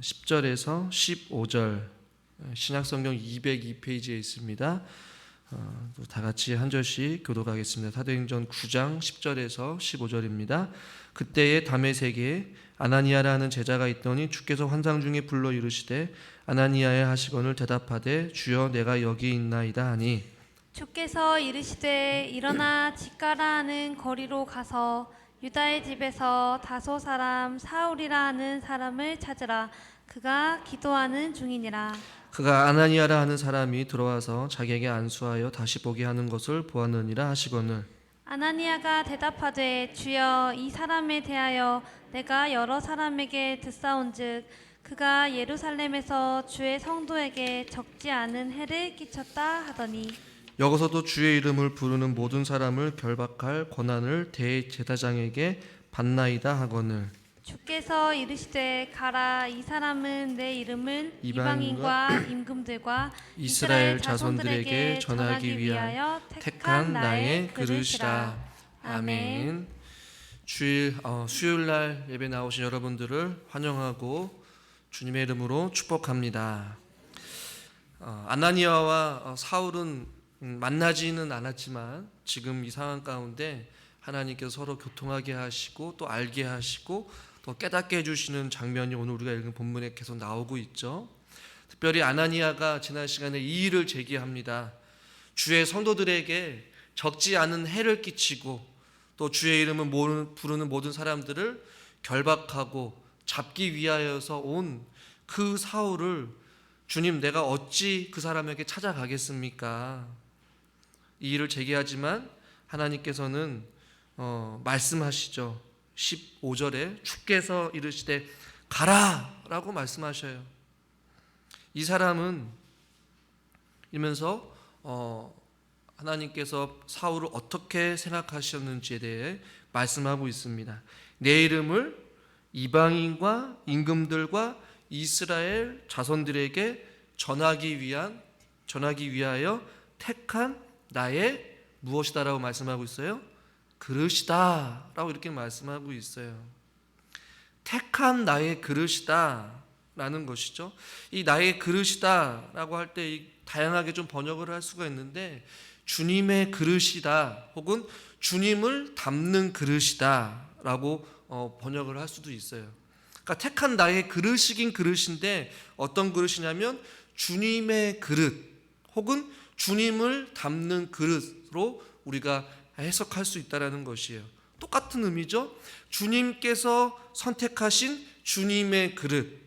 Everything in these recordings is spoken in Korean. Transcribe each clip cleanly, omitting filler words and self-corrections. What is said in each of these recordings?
10절에서 15절 신약성경 202페이지에 있습니다. 다 같이 한 절씩 교독하겠습니다. 사도행전 9장 10절에서 15절입니다. 그때에 다메섹에 아나니아라는 제자가 있더니 주께서 환상 중에 불러 이르시되 아나니아야 하시거늘 대답하되 주여 내가 여기 있나이다 하니 주께서 이르시되 일어나 직가라 하는 거리로 가서 유다의 집에서 다소 사람 사울이라 하는 사람을 찾으라. 그가 기도하는 중이니라. 그가 아나니아라 하는 사람이 들어와서 자기에게 안수하여 다시 보게 하는 것을 보았느니라 하시거늘 아나니아가 대답하되 주여 이 사람에 대하여 내가 여러 사람에게 듣사온즉 그가 예루살렘에서 주의 성도에게 적지 않은 해를 끼쳤다 하더니 여기서도 주의 이름을 부르는 모든 사람을 결박할 권한을 대제사장에게 받나이다 하거늘 주께서 이르시되 가라. 이 사람은 내 이름을 이방인과 임금들과 이스라엘 자손들에게 전하기 위하여 택한 나의 그릇이라. 아멘. 수요일날 예배 나오신 여러분들을 환영하고 주님의 이름으로 축복합니다. 아나니아와 사울은 만나지는 않았지만 지금 이 상황 가운데 하나님께서 서로 교통하게 하시고 또 알게 하시고 또 깨닫게 해주시는 장면이 오늘 우리가 읽은 본문에 계속 나오고 있죠. 특별히 아나니아가 지난 시간에 이 일을 제기합니다. 주의 성도들에게 적지 않은 해를 끼치고 또 주의 이름을 부르는 모든 사람들을 결박하고 잡기 위하여서 온 그 사울을 주님 내가 어찌 그 사람에게 찾아가겠습니까? 이 일을 제기하지만 하나님께서는 말씀하시죠. 15절에 주께서 이르시되 가라 라고 말씀하셔요. 이 사람은 이면서 하나님께서 사울을 어떻게 생각하셨는지에 대해 말씀하고 있습니다. 내 이름을 이방인과 임금들과 이스라엘 자손들에게 전하기 위하여 택한 나의 무엇이다라고 말씀하고 있어요? 그릇이다 라고 이렇게 말씀하고 있어요. 택한 나의 그릇이다 라는 것이죠. 이 나의 그릇이다 라고 할 때 다양하게 좀 번역을 할 수가 있는데 주님의 그릇이다 혹은 주님을 담는 그릇이다 라고 번역을 할 수도 있어요. 그러니까 택한 나의 그릇이긴 그릇인데 어떤 그릇이냐면 주님의 그릇 혹은 주님을 담는 그릇으로 우리가 해석할 수 있다는 것이에요. 똑같은 의미죠. 주님께서 선택하신 주님의 그릇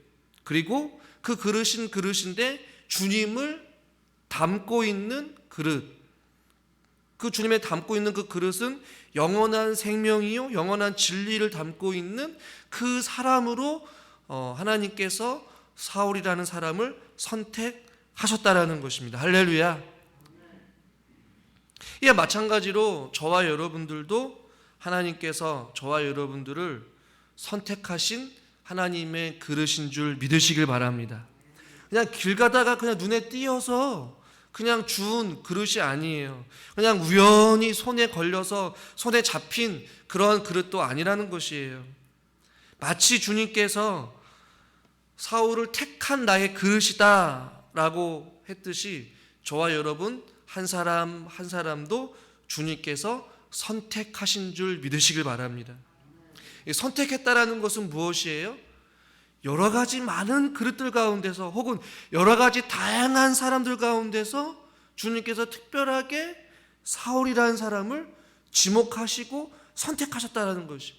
그리고 그 그릇인 그릇인데 주님을 담고 있는 그릇 그 주님의 담고 있는 그 그릇은 영원한 생명이요 영원한 진리를 담고 있는 그 사람으로 하나님께서 사울이라는 사람을 선택하셨다라는 것입니다. 할렐루야. 이에 마찬가지로 저와 여러분들도 하나님께서 저와 여러분들을 선택하신 하나님의 그릇인 줄 믿으시길 바랍니다. 그냥 길 가다가 그냥 눈에 띄어서 그냥 준 그릇이 아니에요. 그냥 우연히 손에 걸려서 손에 잡힌 그런 그릇도 아니라는 것이에요. 마치 주님께서 사울을 택한 나의 그릇이다 라고 했듯이 저와 여러분 한 사람 한 사람도 주님께서 선택하신 줄 믿으시길 바랍니다. 선택했다라는 것은 무엇이에요? 여러 가지 많은 그릇들 가운데서 혹은 여러 가지 다양한 사람들 가운데서 주님께서 특별하게 사울이라는 사람을 지목하시고 선택하셨다는 것이.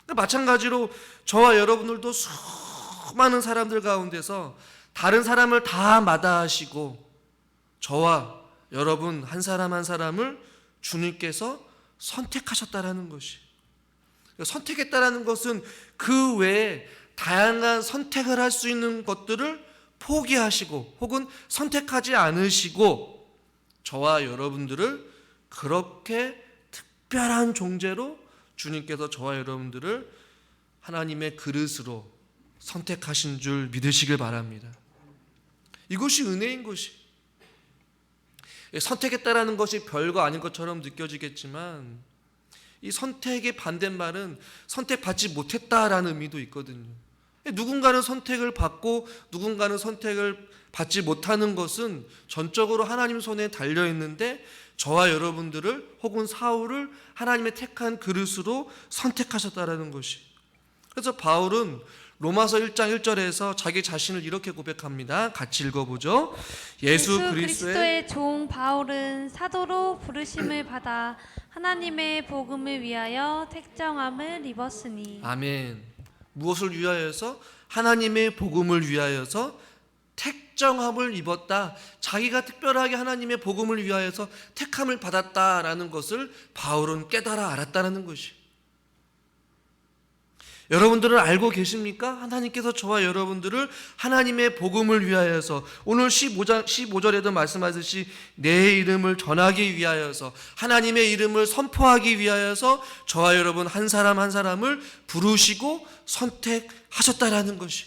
마찬가지로 저와 여러분들도 수많은 사람들 가운데서 다른 사람을 다 마다하시고 저와 여러분 한 사람 한 사람을 주님께서 선택하셨다라는 것이. 선택했다라는 것은 그 외에 다양한 선택을 할 수 있는 것들을 포기하시고 혹은 선택하지 않으시고 저와 여러분들을 그렇게 특별한 존재로 주님께서 저와 여러분들을 하나님의 그릇으로 선택하신 줄 믿으시길 바랍니다. 이것이 은혜인 것이. 선택했다라는 것이 별거 아닌 것처럼 느껴지겠지만 이 선택의 반대말은 선택받지 못했다라는 의미도 있거든요. 누군가는 선택을 받고 누군가는 선택을 받지 못하는 것은 전적으로 하나님 손에 달려 있는데, 저와 여러분들을 혹은 사울을 하나님의 택한 그릇으로 선택하셨다라는 것이. 그래서 바울은 로마서 1장 1절에서 자기 자신을 이렇게 고백합니다. 같이 읽어보죠. 예수 그리스도의 종 바울은 사도로 부르심을 받아 하나님의 복음을 위하여 택정함을 입었으니. 아멘. 무엇을 위하여서? 하나님의 복음을 위하여서 택정함을 입었다. 자기가 특별하게 하나님의 복음을 위하여서 택함을 받았다라는 것을 바울은 깨달아 알았다는 것이. 여러분들은 알고 계십니까? 하나님께서 저와 여러분들을 하나님의 복음을 위하여서, 오늘 15절에도 말씀하듯이 내 이름을 전하기 위하여서, 하나님의 이름을 선포하기 위하여서 저와 여러분 한 사람 한 사람을 부르시고 선택하셨다라는 것이.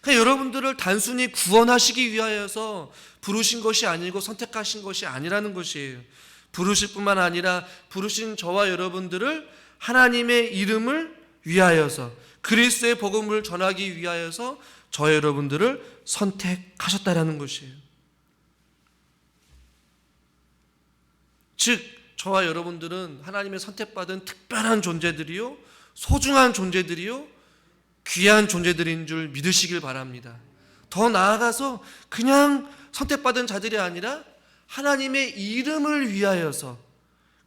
그러니까 여러분들을 단순히 구원하시기 위하여서 부르신 것이 아니고 선택하신 것이 아니라는 것이에요. 부르실 뿐만 아니라 부르신 저와 여러분들을 하나님의 이름을 위하여서, 그리스도의 복음을 전하기 위하여서 저 여러분들을 선택하셨다라는 것이에요. 즉 저와 여러분들은 하나님의 선택받은 특별한 존재들이요, 소중한 존재들이요, 귀한 존재들인 줄 믿으시길 바랍니다. 더 나아가서 그냥 선택받은 자들이 아니라 하나님의 이름을 위하여서,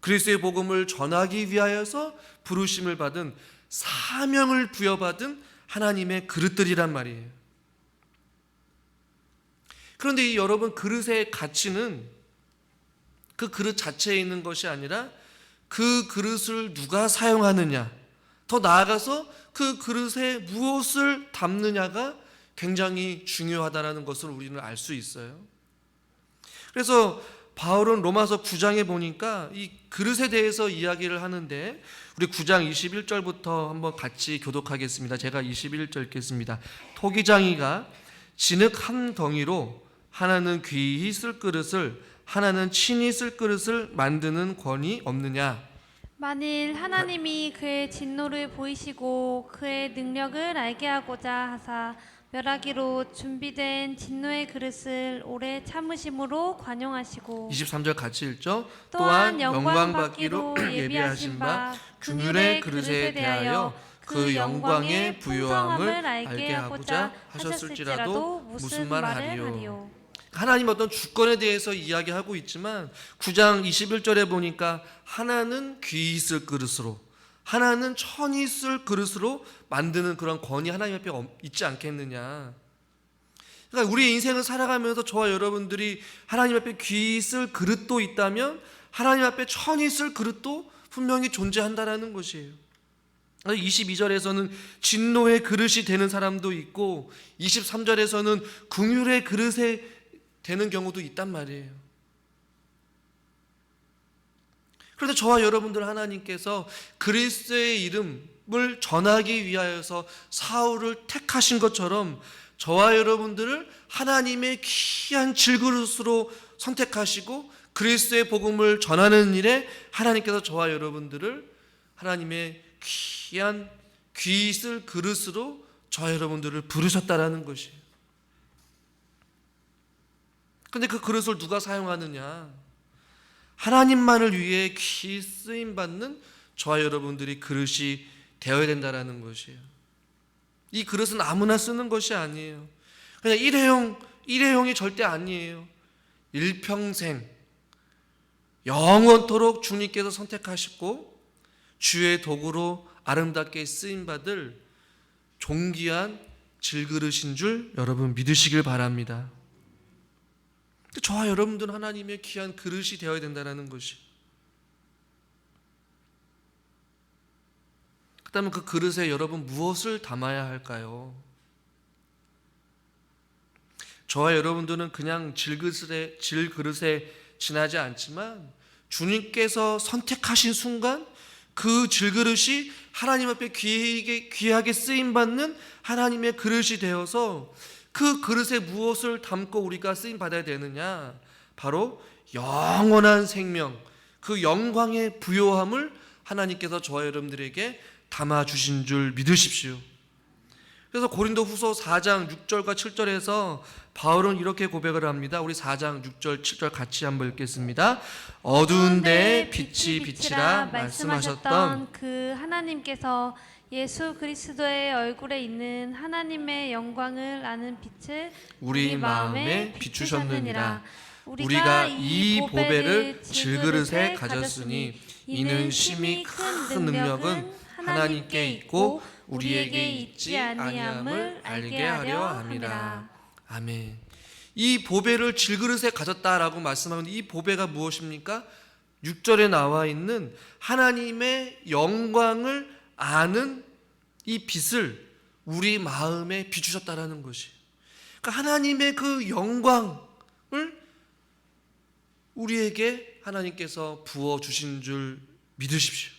그리스도의 복음을 전하기 위하여서 부르심을 받은, 사명을 부여받은 하나님의 그릇들이란 말이에요. 그런데 이 여러분, 그릇의 가치는 그 그릇 자체에 있는 것이 아니라 그 그릇을 누가 사용하느냐, 더 나아가서 그 그릇에 무엇을 담느냐가 굉장히 중요하다는 것을 우리는 알 수 있어요. 그래서 바울은 로마서 9장에 보니까 이 그릇에 대해서 이야기를 하는데, 우리 9장 21절부터 한번 같이 교독하겠습니다. 제가 21절 읽겠습니다. 토기장이가 진흙 한 덩이로 하나는 귀히 쓸 그릇을, 하나는 친히 쓸 그릇을 만드는 권이 없느냐? 만일 하나님이 그의 진노를 보이시고 그의 능력을 알게 하고자 하사 멸하기로 준비된 진노의 그릇을 오래 참으심으로 관용하시고, 23절 같이 읽죠. 또한 영광 받기로 예비하신 바 긍휼의 그릇에 대하여 그 영광의 부요함을 알게 하고자 하셨을지라도 무슨 말을 하리요. 하나님 어떤 주권에 대해서 이야기하고 있지만 9장 21절에 보니까 하나는 귀히 쓸 그릇으로, 하나는 천히 쓸 그릇으로 만드는 그런 권위 하나님 앞에 있지 않겠느냐. 그러니까 우리의 인생을 살아가면서 저와 여러분들이 하나님 앞에 귀히 쓸 그릇도 있다면 하나님 앞에 천히 쓸 그릇도 분명히 존재한다라는 것이에요. 22절에서는 진노의 그릇이 되는 사람도 있고 23절에서는 긍휼의 그릇에 되는 경우도 있단 말이에요. 그런데 저와 여러분들 하나님께서 그리스도의 이름을 전하기 위하여서 사울을 택하신 것처럼 저와 여러분들을 하나님의 귀한 질그릇으로 선택하시고 그리스도의 복음을 전하는 일에 하나님께서 저와 여러분들을 하나님의 귀한 귀히 쓸 그릇으로 저와 여러분들을 부르셨다라는 것이에요. 그런데 그 그릇을 누가 사용하느냐? 하나님만을 위해 귀히 쓰임받는 저와 여러분들이 그릇이 되어야 된다는 것이에요. 이 그릇은 아무나 쓰는 것이 아니에요. 그냥 일회용이 절대 아니에요. 일평생 영원토록 주님께서 선택하시고 주의 도구로 아름답게 쓰임받을 존귀한 질그릇인 줄 여러분 믿으시길 바랍니다. 저와 여러분들은 하나님의 귀한 그릇이 되어야 된다는 것이. 그렇다면 그 그릇에 여러분 무엇을 담아야 할까요? 저와 여러분들은 그냥 질그릇에 지나지 않지만 주님께서 선택하신 순간 그 질그릇이 하나님 앞에 귀하게 쓰임받는 하나님의 그릇이 되어서 그 그릇에 무엇을 담고 우리가 쓰임받아야 되느냐? 바로 영원한 생명, 그 영광의 부요함을 하나님께서 저와 여러분들에게 담아주신 줄 믿으십시오. 그래서 고린도후서 4장 6절과 7절에서 바울은 이렇게 고백을 합니다. 우리 4장 6절 7절 같이 한번 읽겠습니다. 어두운데 빛이 빛이라 말씀하셨던 그 하나님께서 예수 그리스도의 얼굴에 있는 하나님의 영광을 아는 빛을 우리 마음에 비추셨느니라. 우리가 이 보배를 질그릇에 가졌으니 이는 심히 큰 능력은 하나님께 있고 우리에게 있지 아니함을 알게 하려 함이라. 아멘. 이 보배를 질그릇에 가졌다라고 말씀하는데 이 보배가 무엇입니까? 6절에 나와 있는 하나님의 영광을 아는 이 빛을 우리 마음에 비추셨다라는 것이. 그러니까 하나님의 그 영광을 우리에게 하나님께서 부어 주신 줄 믿으십시오.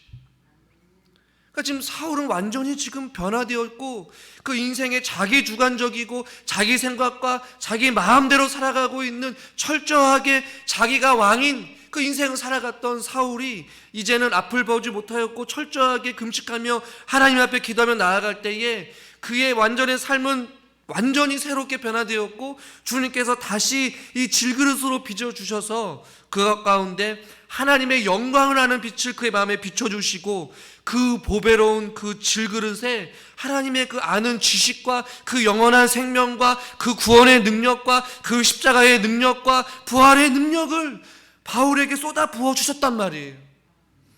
그러니까 지금 사울은 완전히 지금 변화되었고 그 인생에 자기 주관적이고 자기 생각과 자기 마음대로 살아가고 있는 철저하게 자기가 왕인 그 인생을 살아갔던 사울이 이제는 앞을 보지 못하였고 철저하게 금식하며 하나님 앞에 기도하며 나아갈 때에 그의 완전한 삶은 완전히 새롭게 변화되었고 주님께서 다시 이 질그릇으로 빚어주셔서 그 가운데 하나님의 영광을 아는 빛을 그의 마음에 비춰주시고 그 보배로운 그 질그릇에 하나님의 그 아는 지식과 그 영원한 생명과 그 구원의 능력과 그 십자가의 능력과 부활의 능력을 바울에게 쏟아 부어주셨단 말이에요.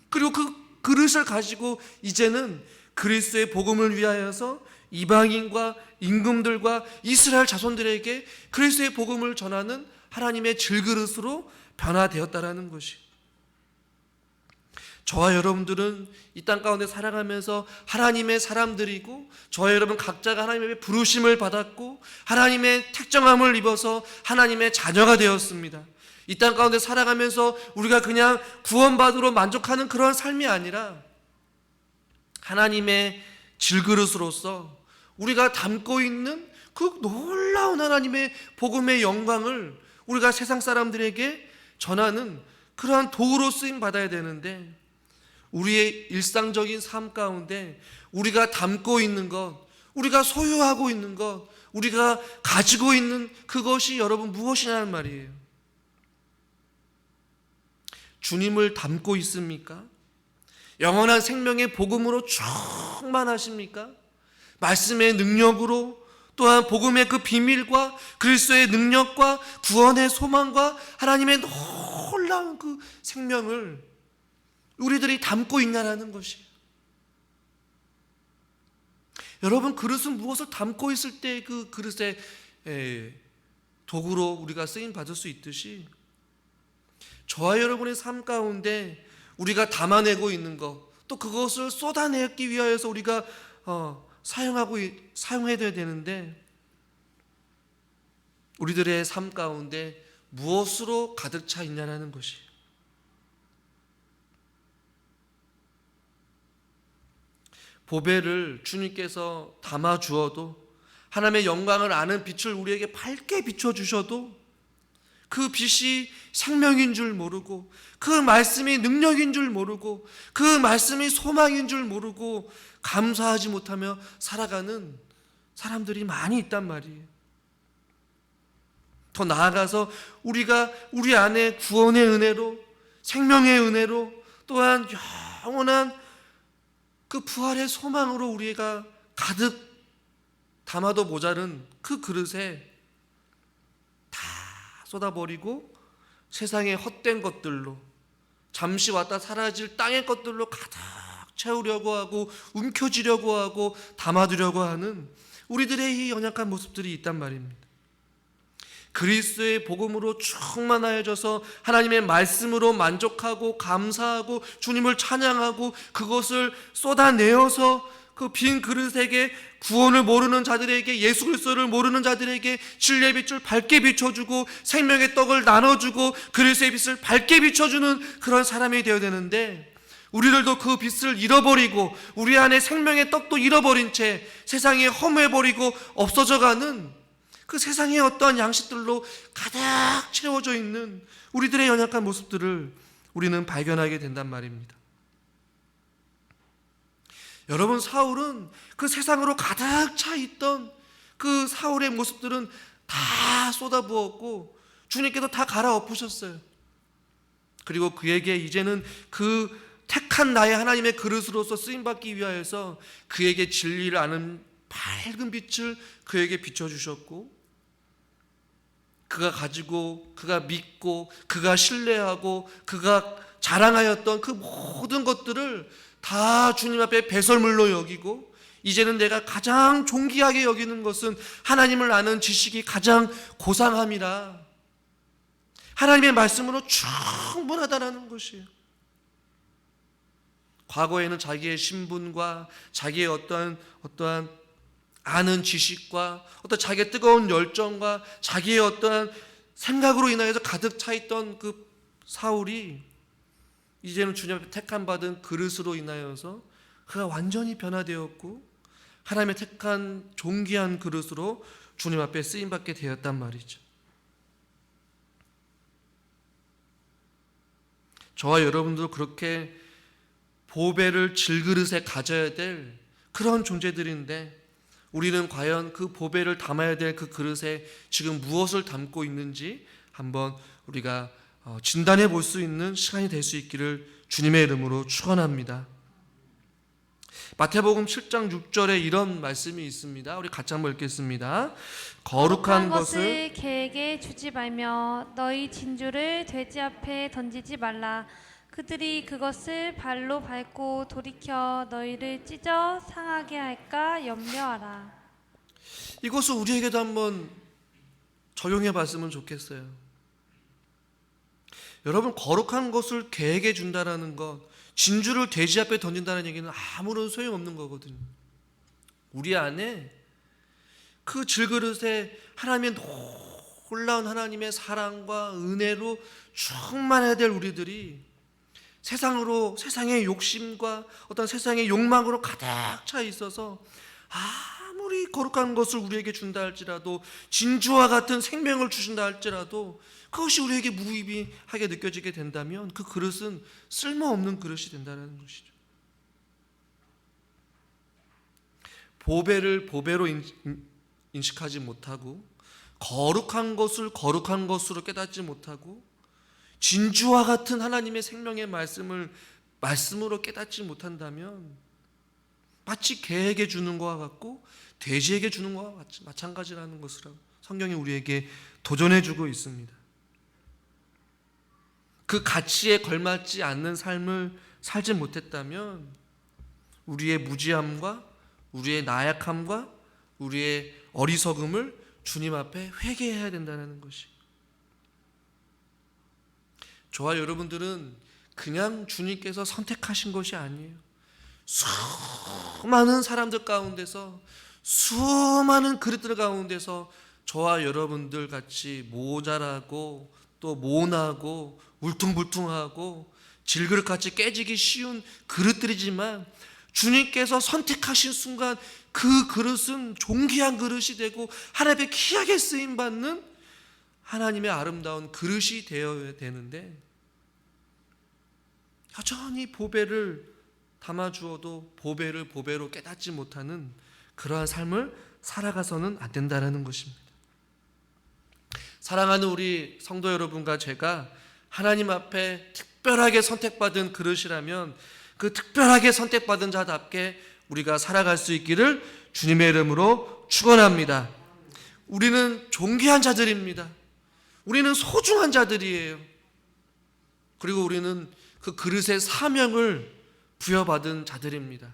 그리고 그 그릇을 가지고 이제는 그리스도의 복음을 위하여서 이방인과 임금들과 이스라엘 자손들에게 그리스도의 복음을 전하는 하나님의 질그릇으로 변화되었다라는 것이. 저와 여러분들은 이 땅 가운데 살아가면서 하나님의 사람들이고 저와 여러분 각자가 하나님의 부르심을 받았고 하나님의 택정함을 입어서 하나님의 자녀가 되었습니다. 이 땅 가운데 살아가면서 우리가 그냥 구원받으러 만족하는 그런 삶이 아니라 하나님의 질그릇으로서 우리가 담고 있는 그 놀라운 하나님의 복음의 영광을 우리가 세상 사람들에게 전하는 그러한 도구로 쓰임 받아야 되는데 우리의 일상적인 삶 가운데 우리가 담고 있는 것, 우리가 소유하고 있는 것, 우리가 가지고 있는 그것이 여러분 무엇이냐는 말이에요. 주님을 담고 있습니까? 영원한 생명의 복음으로 충만하십니까? 말씀의 능력으로 또한 복음의 그 비밀과 그리스도의 능력과 구원의 소망과 하나님의 놀라운 그 생명을 우리들이 담고 있냐라는 것이. 여러분 그릇은 무엇을 담고 있을 때 그 그릇의 도구로 우리가 쓰임 받을 수 있듯이 저와 여러분의 삶 가운데 우리가 담아내고 있는 것 또 그것을 쏟아내기 위하여서 우리가 사용해야 되는데 우리들의 삶 가운데 무엇으로 가득 차 있냐라는 것이. 보배를 주님께서 담아 주어도 하나님의 영광을 아는 빛을 우리에게 밝게 비춰주셔도 그 빛이 생명인 줄 모르고 그 말씀이 능력인 줄 모르고 그 말씀이 소망인 줄 모르고 감사하지 못하며 살아가는 사람들이 많이 있단 말이에요. 더 나아가서 우리가 우리 안에 구원의 은혜로 생명의 은혜로 또한 영원한 그 부활의 소망으로 우리가 가득 담아도 모자른 그 그릇에 다 쏟아버리고 세상의 헛된 것들로 잠시 왔다 사라질 땅의 것들로 가득 채우려고 하고 움켜쥐려고 하고 담아두려고 하는 우리들의 이 연약한 모습들이 있단 말입니다. 그리스도의 복음으로 충만하여져서 하나님의 말씀으로 만족하고 감사하고 주님을 찬양하고 그것을 쏟아내어서 그 빈 그릇에게 구원을 모르는 자들에게 예수 그리스도를 모르는 자들에게 진리의 빛을 밝게 비춰주고 생명의 떡을 나눠주고 그리스도의 빛을 밝게 비춰주는 그런 사람이 되어야 되는데 우리들도 그 빛을 잃어버리고 우리 안에 생명의 떡도 잃어버린 채 세상에 허무해버리고 없어져가는 그 세상의 어떠한 양식들로 가득 채워져 있는 우리들의 연약한 모습들을 우리는 발견하게 된단 말입니다. 여러분, 사울은 그 세상으로 가득 차 있던 그 사울의 모습들은 다 쏟아부었고 주님께서 다 갈아엎으셨어요. 그리고 그에게 이제는 그 택한 나의 하나님의 그릇으로서 쓰임받기 위하여서 그에게 진리를 아는 밝은 빛을 그에게 비춰주셨고, 그가 가지고, 그가 믿고, 그가 신뢰하고, 그가 자랑하였던 그 모든 것들을 다 주님 앞에 배설물로 여기고, 이제는 내가 가장 존귀하게 여기는 것은 하나님을 아는 지식이 가장 고상함이라, 하나님의 말씀으로 충분하다라는 것이에요. 과거에는 자기의 신분과 자기의 어떠한 아는 지식과 어떤 자기의 뜨거운 열정과 자기의 어떠한 생각으로 인하여서 가득 차 있던 그 사울이 이제는 주님 앞에 택함 받은 그릇으로 인하여서 그가 완전히 변화되었고 하나님의 택한 존귀한 그릇으로 주님 앞에 쓰임받게 되었단 말이죠. 저와 여러분도 그렇게 보배를 질그릇에 가져야 될 그런 존재들인데, 우리는 과연 그 보배를 담아야 될 그 그릇에 지금 무엇을 담고 있는지 한번 우리가 진단해 볼 수 있는 시간이 될 수 있기를 주님의 이름으로 축원합니다. 마태복음 7장 6절에 이런 말씀이 있습니다. 우리 같이 한번 읽겠습니다. 거룩한 것을 개에게 주지 말며 너희 진주를 돼지 앞에 던지지 말라. 그들이 그것을 발로 밟고 돌이켜 너희를 찢어 상하게 할까 염려하라. 이것을 우리에게도 한번 적용해 봤으면 좋겠어요. 여러분, 거룩한 것을 개에게 준다라는 것, 진주를 돼지 앞에 던진다는 얘기는 아무런 소용없는 거거든요. 우리 안에 그 질그릇에 하나님의 놀라운 하나님의 사랑과 은혜로 충만해야 될 우리들이 세상의 욕심과 어떤 세상의 욕망으로 가득 차 있어서 아무리 거룩한 것을 우리에게 준다 할지라도, 진주와 같은 생명을 주신다 할지라도 그것이 우리에게 무의미하게 느껴지게 된다면 그 그릇은 쓸모없는 그릇이 된다는 것이죠. 보배를 보배로 인식하지 못하고, 거룩한 것을 거룩한 것으로 깨닫지 못하고, 진주와 같은 하나님의 생명의 말씀을 말씀으로 깨닫지 못한다면 마치 개에게 주는 것과 같고 돼지에게 주는 것과 마찬가지라는 것을 성경이 우리에게 도전해주고 있습니다. 그 가치에 걸맞지 않는 삶을 살지 못했다면 우리의 무지함과 우리의 나약함과 우리의 어리석음을 주님 앞에 회개해야 된다는 것이, 저와 여러분들은 그냥 주님께서 선택하신 것이 아니에요. 수많은 사람들 가운데서, 수많은 그릇들 가운데서 저와 여러분들 같이 모자라고 또 모나고 울퉁불퉁하고 질그릇같이 깨지기 쉬운 그릇들이지만, 주님께서 선택하신 순간 그 그릇은 존귀한 그릇이 되고 하나님의 귀하게 쓰임받는 하나님의 아름다운 그릇이 되어야 되는데, 여전히 보배를 담아주어도 보배를 보배로 깨닫지 못하는 그러한 삶을 살아가서는 안 된다는 것입니다. 사랑하는 우리 성도 여러분과 제가 하나님 앞에 특별하게 선택받은 그릇이라면 그 특별하게 선택받은 자답게 우리가 살아갈 수 있기를 주님의 이름으로 축원합니다. 우리는 존귀한 자들입니다. 우리는 소중한 자들이에요. 그리고 우리는 그 그릇의 사명을 부여받은 자들입니다.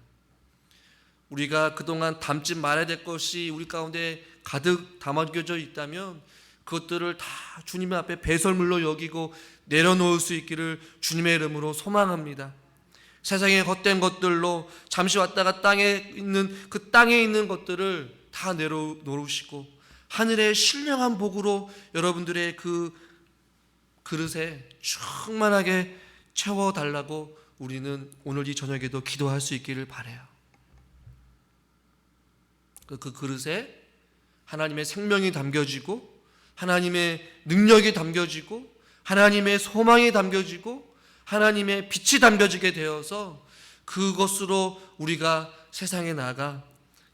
우리가 그동안 담지 말아야 될 것이 우리 가운데 가득 담아겨져 있다면 그것들을 다 주님 앞에 배설물로 여기고 내려놓을 수 있기를 주님의 이름으로 소망합니다. 세상의 헛된 것들로 잠시 왔다가 땅에 있는 것들을 다 내려놓으시고 하늘의 신령한 복으로 여러분들의 그 그릇에 충만하게 채워달라고 우리는 오늘 이 저녁에도 기도할 수 있기를 바라요. 그 그릇에 하나님의 생명이 담겨지고 하나님의 능력이 담겨지고 하나님의 소망이 담겨지고 하나님의 빛이 담겨지게 되어서 그것으로 우리가 세상에 나가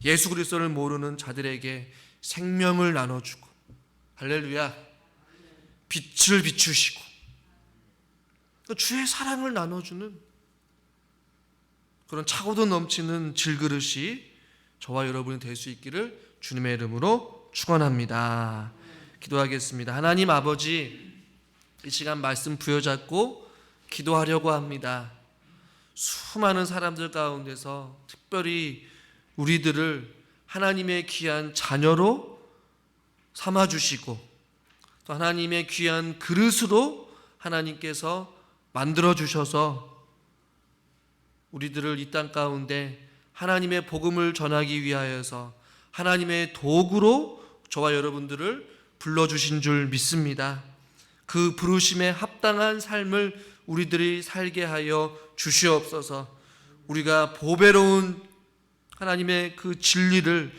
예수 그리스도를 모르는 자들에게 생명을 나눠주고, 할렐루야, 빛을 비추시고 주의 사랑을 나눠주는 그런 차고도 넘치는 질그릇이 저와 여러분이 될 수 있기를 주님의 이름으로 축원합니다. 기도하겠습니다. 하나님 아버지, 이 시간 말씀 부여잡고 기도하려고 합니다. 수많은 사람들 가운데서 특별히 우리들을 하나님의 귀한 자녀로 삼아주시고 또 하나님의 귀한 그릇으로 하나님께서 만들어주셔서 우리들을 이 땅 가운데 하나님의 복음을 전하기 위하여서 하나님의 도구로 저와 여러분들을 불러주신 줄 믿습니다. 그 부르심에 합당한 삶을 우리들이 살게 하여 주시옵소서. 우리가 보배로운 하나님의 그 진리를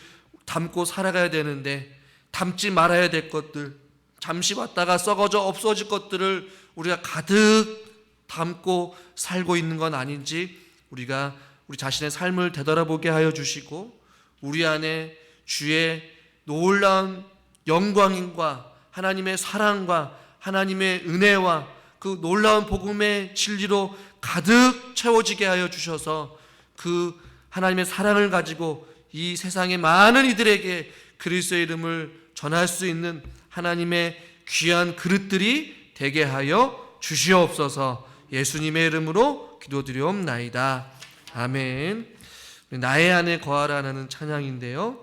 담고 살아가야 되는데 담지 말아야 될 것들, 잠시 왔다가 썩어져 없어질 것들을 우리가 가득 담고 살고 있는 건 아닌지 우리가 우리 자신의 삶을 되돌아보게 하여 주시고 우리 안에 주의 놀라운 영광과 하나님의 사랑과 하나님의 은혜와 그 놀라운 복음의 진리로 가득 채워지게 하여 주셔서 그 하나님의 사랑을 가지고 이 세상의 많은 이들에게 그리스도의 이름을 전할 수 있는 하나님의 귀한 그릇들이 되게 하여 주시옵소서. 예수님의 이름으로 기도드리옵나이다. 아멘. 나의 안에 거하라는 찬양인데요,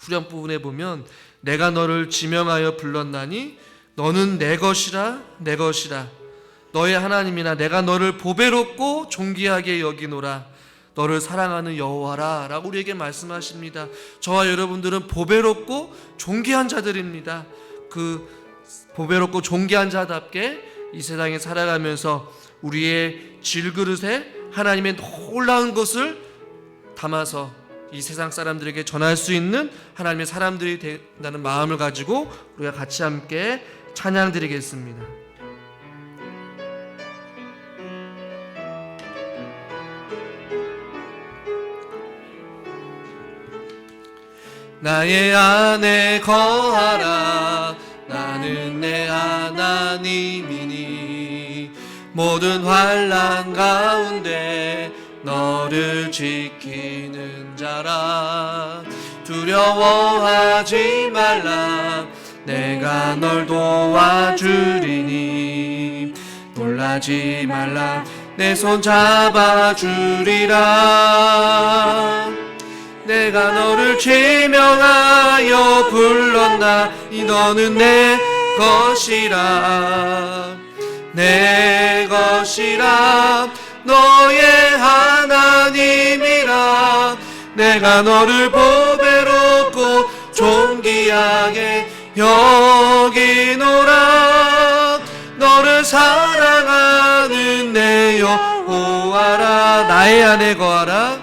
후렴 부분에 보면 내가 너를 지명하여 불렀나니 너는 내 것이라 내 것이라 너의 하나님이나 내가 너를 보배롭고 존귀하게 여기노라 너를 사랑하는 여호와라 라고 우리에게 말씀하십니다. 저와 여러분들은 보배롭고 존귀한 자들입니다. 그 보배롭고 존귀한 자답게 이 세상에 살아가면서 우리의 질그릇에 하나님의 놀라운 것을 담아서 이 세상 사람들에게 전할 수 있는 하나님의 사람들이 된다는 마음을 가지고 우리가 같이 함께 찬양 드리겠습니다. 나의 안에 거하라 나는 내 하나님이니 모든 환난 가운데 너를 지키는 자라 두려워하지 말라 내가 널 도와주리니 놀라지 말라 내 손 잡아주리라 내가 너를 지명하여 불렀나니 너는 내 것이라 내 것이라 너의 하나님이라 내가 너를 보배롭고 존귀하게 여기노라 너를 사랑하는 내 여호와라 나의 안에 거하라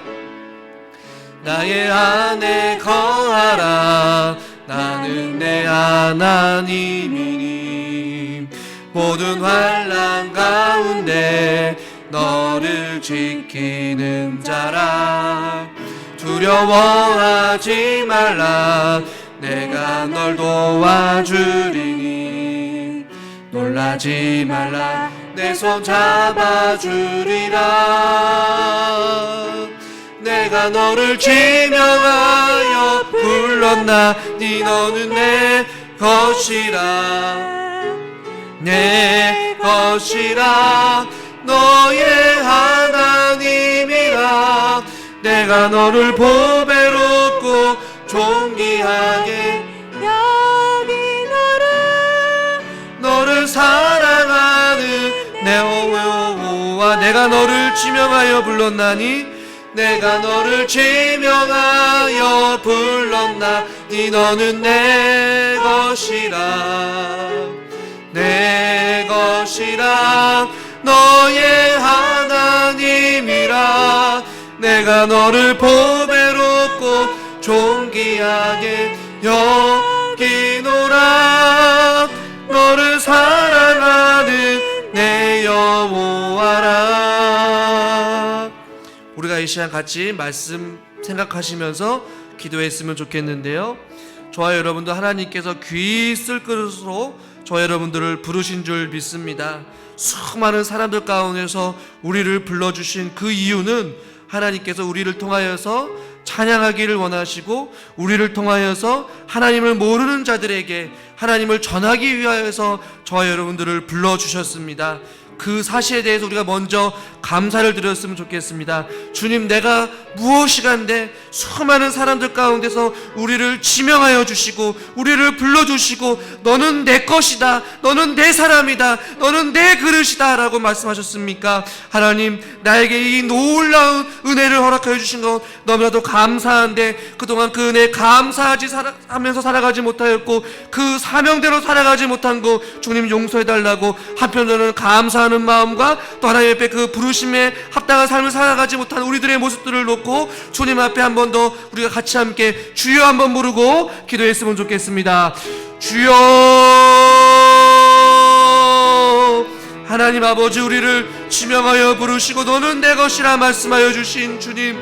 나의 안에 거하라 나는 내 하나님이니 모든 환난 가운데 너를 지키는 자라 두려워하지 말라 내가 널 도와주리니 놀라지 말라 내 손 잡아주리라 내가 너를 지명하여 불렀나니 너는 내 것이라 내 것이라 너의 하나님이라 내가 너를 보배롭고 존귀하게 여기노라 너를 사랑하는 내 여호와 내가 너를 지명하여 불렀나니 내가 너를 지명하여 불렀나니 너는 내 것이라 내 것이라 너의 하나님이라 내가 너를 보배롭고 존귀하게 여기노라 너를 사랑하는 내 여호와라. 우리가 이 시간 같이 말씀 생각하시면서 기도했으면 좋겠는데요. 저와 여러분도 하나님께서 귀 쓸 그릇으로 저와 여러분들을 부르신 줄 믿습니다. 수많은 사람들 가운데서 우리를 불러주신 그 이유는 하나님께서 우리를 통하여서 찬양하기를 원하시고 우리를 통하여서 하나님을 모르는 자들에게 하나님을 전하기 위하여서 저와 여러분들을 불러주셨습니다. 그 사실에 대해서 우리가 먼저 감사를 드렸으면 좋겠습니다. 주님, 내가 무엇이간데 수많은 사람들 가운데서 우리를 지명하여 주시고 우리를 불러주시고 너는 내 것이다, 너는 내 사람이다, 너는 내 그릇이다 라고 말씀하셨습니까? 하나님, 나에게 이 놀라운 은혜를 허락하여 주신 것 너무나도 감사한데 그동안 그 은혜에 감사하지 하면서 살아가지 못하였고 그 사명대로 살아가지 못한 거 주님 용서해달라고 한편으로는 감사하는 마음과 또 하나님 앞에 그 부르심에 합당한 삶을 살아가지 못한 우리들의 모습들을 놓고 주님 앞에 한 번 더 우리가 같이 함께 주여 한번 부르고 기도했으면 좋겠습니다. 주여, 하나님 아버지, 우리를 지명하여 부르시고 너는 내 것이라 말씀하여 주신 주님,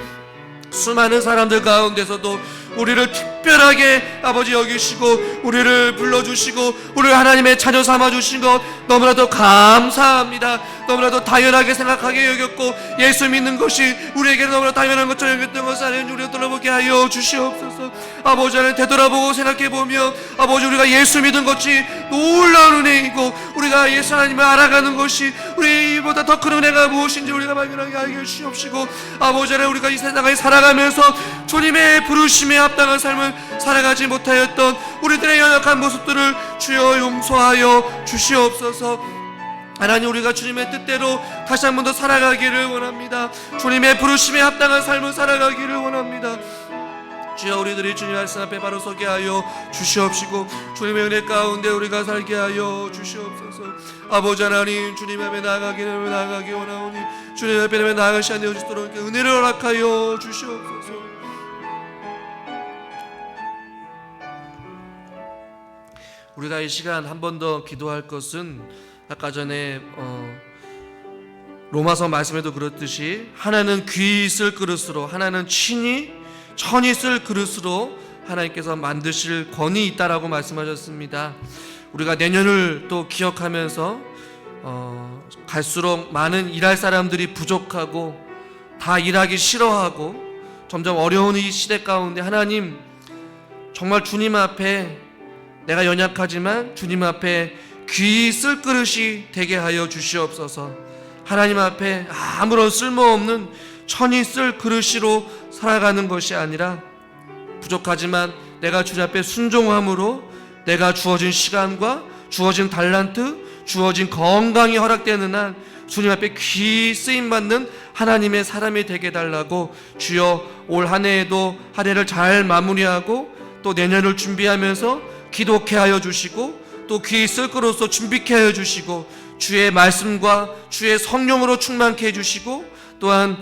수많은 사람들 가운데서도 우리를 특별하게 아버지 여기시고 우리를 불러주시고 우리를 하나님의 자녀 삼아주신 것 너무나도 감사합니다. 너무나도 당연하게 생각하게 여겼고 예수 믿는 것이 우리에게 너무나 당연한 것처럼 여겼던 것을 하나님 우리가 돌아보게 하여 주시옵소서. 아버지 하나님 되돌아보고 생각해보면 아버지 우리가 예수 믿은 것이 놀라운 은혜이고 우리가 예수 하나님을 알아가는 것이 우리보다 더 큰 은혜가 무엇인지 우리가 발견하게 하여 주시옵시고 아버지 하나님 우리가 이 세상을 살아가면서 주님의 부르심에 합당한 삶을 살아가지 못하였던 우리들의 연약한 모습들을 주여 용서하여 주시옵소서. 하나님, 우리가 주님의 뜻대로 다시 한 번 더 살아가기를 원합니다. 주님의 부르심에 합당한 삶을 살아가기를 원합니다. 주여, 우리들이 주님 말씀 앞에 바로 서게 하여 주시옵시고 주님의 은혜 가운데 우리가 살게 하여 주시옵소서. 아버지 하나님, 주님 앞에 나아가기 원하오니 주님 앞에 나아갈 시간 되어주도록 은혜를 허락하여 주시옵소서. 우리가 이 시간 한 번 더 기도할 것은 아까 전에 로마서 말씀에도 그렇듯이 하나는 귀 쓸 그릇으로 하나는 천이 쓸 그릇으로 하나님께서 만드실 권위 있다라고 말씀하셨습니다. 우리가 내년을 또 기억하면서 갈수록 많은 일할 사람들이 부족하고 다 일하기 싫어하고 점점 어려운 이 시대 가운데 하나님, 정말 주님 앞에 내가 연약하지만 주님 앞에 귀 쓸 그릇이 되게 하여 주시옵소서. 하나님 앞에 아무런 쓸모없는 천이 쓸 그릇으로 살아가는 것이 아니라 부족하지만 내가 주님 앞에 순종함으로 내가 주어진 시간과 주어진 달란트, 주어진 건강이 허락되는 한 주님 앞에 귀 쓰임받는 하나님의 사람이 되게 달라고 주여, 올 한 해에도 한 해를 잘 마무리하고 또 내년을 준비하면서 기도케 하여 주시고 또 귀 쓸 그릇으로 준비케 하여 주시고 주의 말씀과 주의 성령으로 충만케 해주시고 또한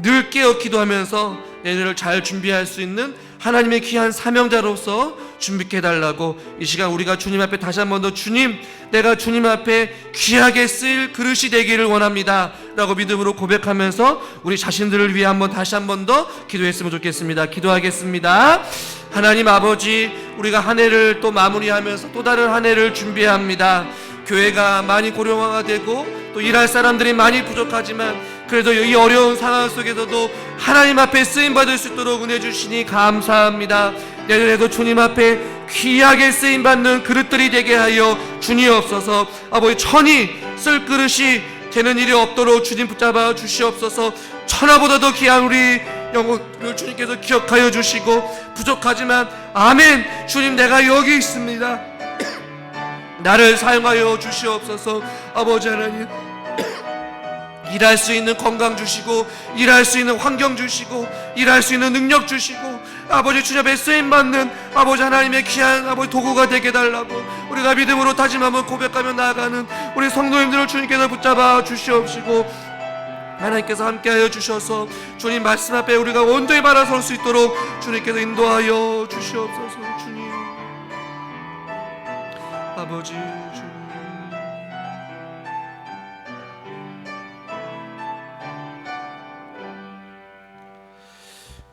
늘 깨어 기도하면서 내년을 잘 준비할 수 있는 하나님의 귀한 사명자로서 준비케 해달라고 이 시간 우리가 주님 앞에 다시 한 번 더 주님, 내가 주님 앞에 귀하게 쓰일 그릇이 되기를 원합니다 라고 믿음으로 고백하면서 우리 자신들을 위해 다시 한 번 더 기도했으면 좋겠습니다. 기도하겠습니다. 하나님 아버지, 우리가 한 해를 또 마무리하면서 또 다른 한 해를 준비합니다. 교회가 많이 고령화되고 또 일할 사람들이 많이 부족하지만 그래도 이 어려운 상황 속에서도 하나님 앞에 쓰임받을 수 있도록 은혜 주시니 감사합니다. 내년에도 주님 앞에 귀하게 쓰임받는 그릇들이 되게 하여 주니옵소서. 아버지, 천이 쓸 그릇이 되는 일이 없도록 주님 붙잡아 주시옵소서. 천하보다 더 귀한 우리 영혼을 주님께서 기억하여 주시고 부족하지만 아멘, 주님 내가 여기 있습니다. 나를 사용하여 주시옵소서. 아버지 하나님, 일할 수 있는 건강 주시고 일할 수 있는 환경 주시고 일할 수 있는 능력 주시고 아버지 주님 앞에 쓰임받는 아버지 하나님의 귀한 아버지 도구가 되게 달라고 우리가 믿음으로 다짐하며 고백하며 나아가는 우리 성도님들을 주님께서 붙잡아 주시옵시고 하나님께서 함께하여 주셔서 주님 말씀 앞에 우리가 온전히 바라설 수 있도록 주님께서 인도하여 주시옵소서. 주님 아버지, 주님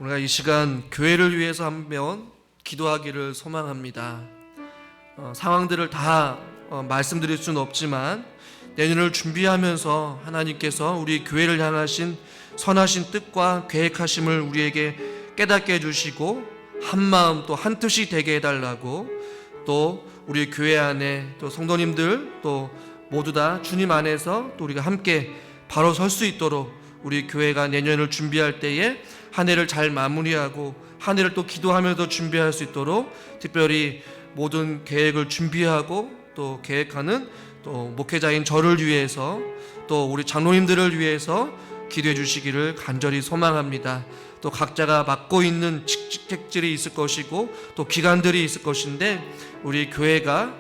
우리가 이 시간 교회를 위해서 한번 기도하기를 소망합니다. 상황들을 다 말씀드릴 수는 없지만 내년을 준비하면서 하나님께서 우리 교회를 향하신 선하신 뜻과 계획하심을 우리에게 깨닫게 해주시고 한마음 또 한뜻이 되게 해달라고, 또 우리 교회 안에 또 성도님들 또 모두 다 주님 안에서 또 우리가 함께 바로 설 수 있도록 우리 교회가 내년을 준비할 때에 한 해를 잘 마무리하고 한 해를 또 기도하면서 준비할 수 있도록 특별히 모든 계획을 준비하고 또 계획하는 또 목회자인 저를 위해서 또 우리 장로님들을 위해서 기도해 주시기를 간절히 소망합니다. 또 각자가 맡고 있는 직책들이 있을 것이고 또 기간들이 있을 것인데 우리 교회가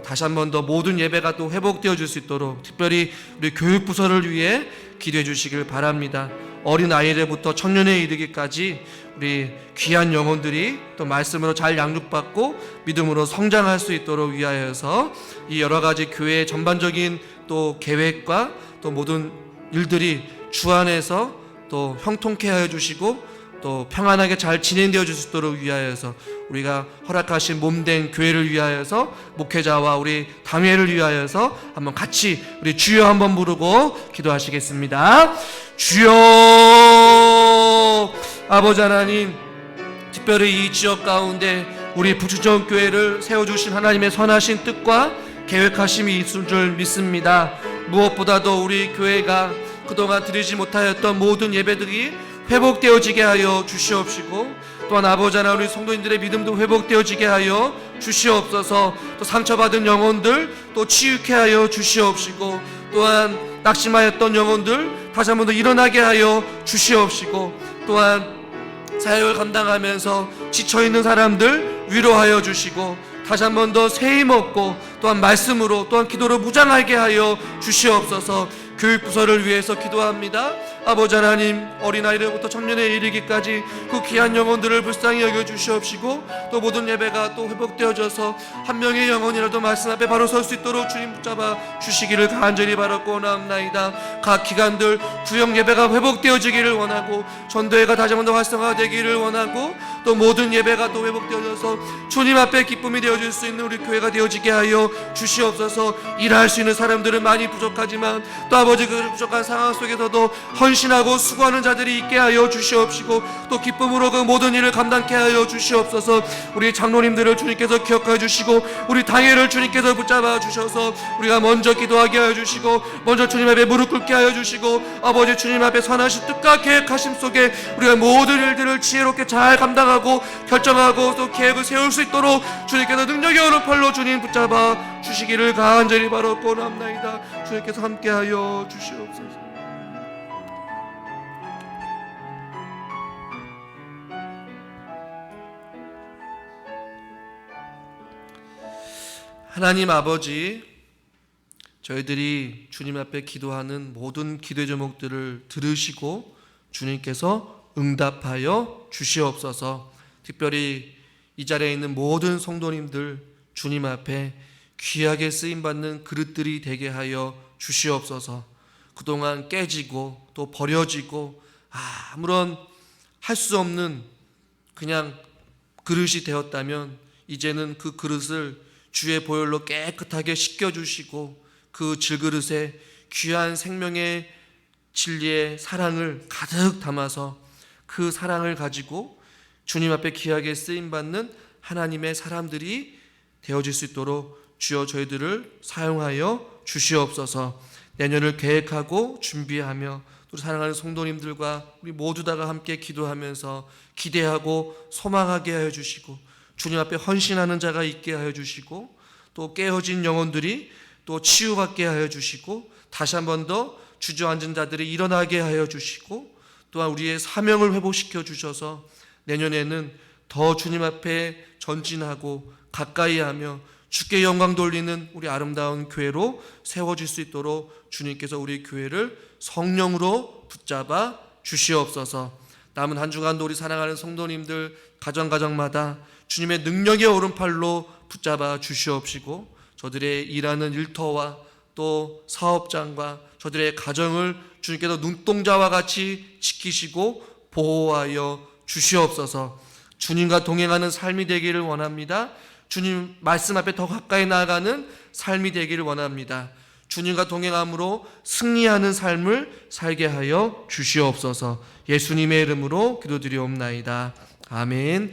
다시 한 번 더 모든 예배가 또 회복되어 줄 수 있도록 특별히 우리 교육부서를 위해 기도해 주시길 바랍니다. 어린 아이들부터 청년에 이르기까지 우리 귀한 영혼들이 또 말씀으로 잘 양육받고 믿음으로 성장할 수 있도록 위하여서 이 여러 가지 교회의 전반적인 또 계획과 또 모든 일들이 주 안에서 또 형통케 하여 주시고 또 평안하게 잘 진행되어 줄 수 있도록 위하여서 우리가 허락하신 몸된 교회를 위하여서 목회자와 우리 당회를 위하여서 한번 같이 우리 주여 한번 부르고 기도하시겠습니다. 주여. 아버지 하나님, 특별히 이 지역 가운데 우리 부추전 교회를 세워주신 하나님의 선하신 뜻과 계획하심이 있을 줄 믿습니다. 무엇보다도 우리 교회가 그동안 드리지 못하였던 모든 예배들이 회복되어지게 하여 주시옵시고, 또한 아버지 하나님 우리 성도님들의 믿음도 회복되어지게 하여 주시옵소서. 또 상처받은 영혼들 또 치유케 하여 주시옵시고, 또한 낙심하였던 영혼들 다시 한 번 더 일어나게 하여 주시옵시고, 또한 사역을 감당하면서 지쳐있는 사람들 위로하여 주시고 다시 한 번 더 새 힘 얻고 또한 말씀으로 또한 기도로 무장하게 하여 주시옵소서. 교육부서를 위해서 기도합니다. 아버지 하나님, 어린아이들부터 청년에 이르기까지 그 귀한 영혼들을 불쌍히 여겨 주시옵시고 또 모든 예배가 또 회복되어져서 한 명의 영혼이라도 말씀 앞에 바로 설 수 있도록 주님 붙잡아 주시기를 간절히 바라고 원합나이다. 각 기관들 구역 예배가 회복되어지기를 원하고 전도회가 다시 한번 더 활성화되기를 원하고 또 모든 예배가 또 회복되어져서 주님 앞에 기쁨이 되어질 수 있는 우리 교회가 되어지게 하여 주시옵소서. 일할 수 있는 사람들은 많이 부족하지만 또 아버지 그 부족한 상황 속에서도 헌신하고 수고하는 자들이 있게 하여 주시옵시고 또 기쁨으로 그 모든 일을 감당케 하여 주시옵소서. 우리 장로님들을 주님께서 기억하여 주시고 우리 당회를 주님께서 붙잡아 주셔서 우리가 먼저 기도하게 하여 주시고 먼저 주님 앞에 무릎 꿇게 하여 주시고 아버지 주님 앞에 선하신 뜻과 계획하심 속에 우리가 모든 일들을 지혜롭게 잘 감당하고 결정하고 또 계획을 세울 수 있도록 주님께서 능력의 오른팔로 주님 붙잡아 주시기를 간절히 바라고 원합나이다. 주님께서 함께하여 주시옵소서. 하나님 아버지, 저희들이 주님 앞에 기도하는 모든 기도 제목들을 들으시고 주님께서 응답하여 주시옵소서. 특별히 이 자리에 있는 모든 성도님들 주님 앞에 귀하게 쓰임받는 그릇들이 되게 하여 주시옵소서. 그동안 깨지고 또 버려지고 아무런 할 수 없는 그냥 그릇이 되었다면 이제는 그 그릇을 주의 보혈로 깨끗하게 씻겨주시고 그 질그릇에 귀한 생명의 진리의 사랑을 가득 담아서 그 사랑을 가지고 주님 앞에 귀하게 쓰임받는 하나님의 사람들이 되어질 수 있도록 주여 저희들을 사용하여 주시옵소서. 내년을 계획하고 준비하며 또 사랑하는 성도님들과 우리 모두 다가 함께 기도하면서 기대하고 소망하게 하여 주시고 주님 앞에 헌신하는 자가 있게 하여 주시고 또 깨어진 영혼들이 또 치유받게 하여 주시고 다시 한 번 더 주저앉은 자들이 일어나게 하여 주시고 또한 우리의 사명을 회복시켜 주셔서 내년에는 더 주님 앞에 전진하고 가까이 하며 주께 영광 돌리는 우리 아름다운 교회로 세워질 수 있도록 주님께서 우리 교회를 성령으로 붙잡아 주시옵소서. 남은 한 주간도 우리 사랑하는 성도님들 가정마다 주님의 능력의 오른팔로 붙잡아 주시옵시고 저들의 일하는 일터와 또 사업장과 저들의 가정을 주님께서 눈동자와 같이 지키시고 보호하여 주시옵소서. 주님과 동행하는 삶이 되기를 원합니다. 주님 말씀 앞에 더 가까이 나아가는 삶이 되기를 원합니다. 주님과 동행함으로 승리하는 삶을 살게 하여 주시옵소서. 예수님의 이름으로 기도드리옵나이다. 아멘.